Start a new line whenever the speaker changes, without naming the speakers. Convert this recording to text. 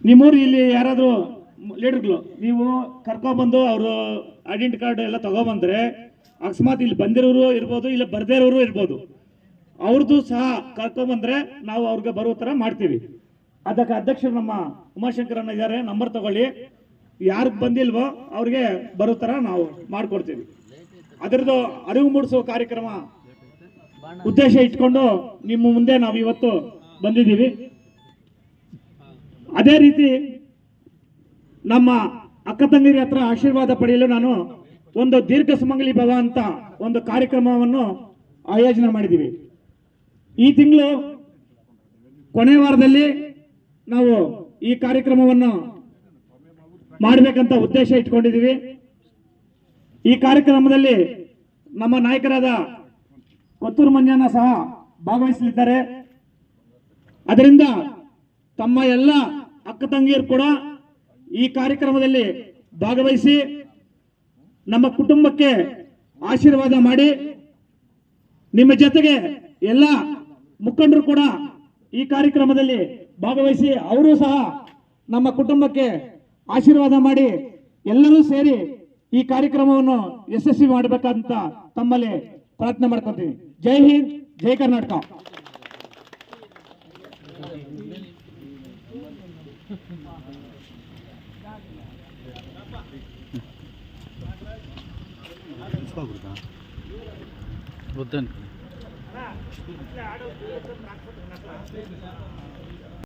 ನಿಮ್ಮೂರು ಇಲ್ಲಿ ಯಾರಾದರೂ ಲೀಡರ್ಗಳು ನೀವು ಕರ್ಕೊಬಂದು ಅವರು ಐಡೆಂಟಿ ಕಾರ್ಡ್ ಎಲ್ಲ ತಗೊಬಂದ್ರೆ ಅಕಸ್ಮಾತ್ ಇಲ್ಲಿ ಬಂದಿರೋರು ಇರ್ಬೋದು, ಇಲ್ಲ ಬರ್ದೇ ಇರೋರು ಇರ್ಬೋದು, ಅವ್ರದ್ದು ಸಹ ಕರ್ಕೊಬಂದ್ರೆ ನಾವು ಅವ್ರಿಗೆ ಬರೋ ಥರ ಮಾಡ್ತೀವಿ. ಅದಕ್ಕೆ ಅಧ್ಯಕ್ಷರು ನಮ್ಮ ಉಮಾಶಂಕರನ್ನ ಇದ್ದಾರೆ, ನಂಬರ್ ತಗೊಳ್ಳಿ. ಯಾರು ಬಂದಿಲ್ವೋ ಅವ್ರಿಗೆ ಬರೋ ಥರ ನಾವು ಮಾಡಿಕೊಡ್ತೀವಿ. ಅದರದ್ದು ಅರಿವು ಮೂಡಿಸುವ ಕಾರ್ಯಕ್ರಮ ಉದ್ದೇಶ ಇಟ್ಕೊಂಡು ನಿಮ್ಮ ಮುಂದೆ ನಾವು ಇವತ್ತು ಬಂದಿದ್ದೀವಿ. ಅದೇ ರೀತಿ ನಮ್ಮ ಅಕ್ಕ ತಂಗಿರ ಹತ್ರ ಆಶೀರ್ವಾದ ಪಡೆಯಲು ನಾನು ಒಂದು ದೀರ್ಘ ಸುಮಂಗಲಿ ಭವ ಅಂತ ಒಂದು ಕಾರ್ಯಕ್ರಮವನ್ನು ಆಯೋಜನೆ ಮಾಡಿದ್ದೀವಿ. ಈ ತಿಂಗಳು ಕೊನೆ ವಾರದಲ್ಲಿ ನಾವು ಈ ಕಾರ್ಯಕ್ರಮವನ್ನು ಮಾಡಬೇಕಂತ ಉದ್ದೇಶ ಇಟ್ಕೊಂಡಿದ್ದೀವಿ. ಈ ಕಾರ್ಯಕ್ರಮದಲ್ಲಿ ನಮ್ಮ ನಾಯಕರಾದ ಕೊತ್ತೂರು ಮಂಜಣ್ಣ ಸಹ ಭಾಗವಹಿಸಲಿದ್ದಾರೆ. ಅದರಿಂದ ತಮ್ಮ ಎಲ್ಲ ಅಕ್ಕ ತಂಗಿಯರು ಕೂಡ ಈ ಕಾರ್ಯಕ್ರಮದಲ್ಲಿ ಭಾಗವಹಿಸಿ ನಮ್ಮ ಕುಟುಂಬಕ್ಕೆ ಆಶೀರ್ವಾದ ಮಾಡಿ, ನಿಮ್ಮ ಜೊತೆಗೆ ಎಲ್ಲ ಮುಖಂಡರು ಕೂಡ ಈ ಕಾರ್ಯಕ್ರಮದಲ್ಲಿ ಭಾಗವಹಿಸಿ ಅವರು ಸಹ ನಮ್ಮ ಕುಟುಂಬಕ್ಕೆ ಆಶೀರ್ವಾದ ಮಾಡಿ ಎಲ್ಲರೂ ಸೇರಿ ಈ ಕಾರ್ಯಕ್ರಮವನ್ನು ಯಶಸ್ವಿ ಮಾಡಬೇಕಂತ ತಮ್ಮಲ್ಲಿ ಪ್ರಾರ್ಥನೆ ಮಾಡ್ಕೊತೀನಿ. ಜೈ ಹಿಂದ್, ಜೈ ಕರ್ನಾಟಕ.
ಬುದ್ಧನ್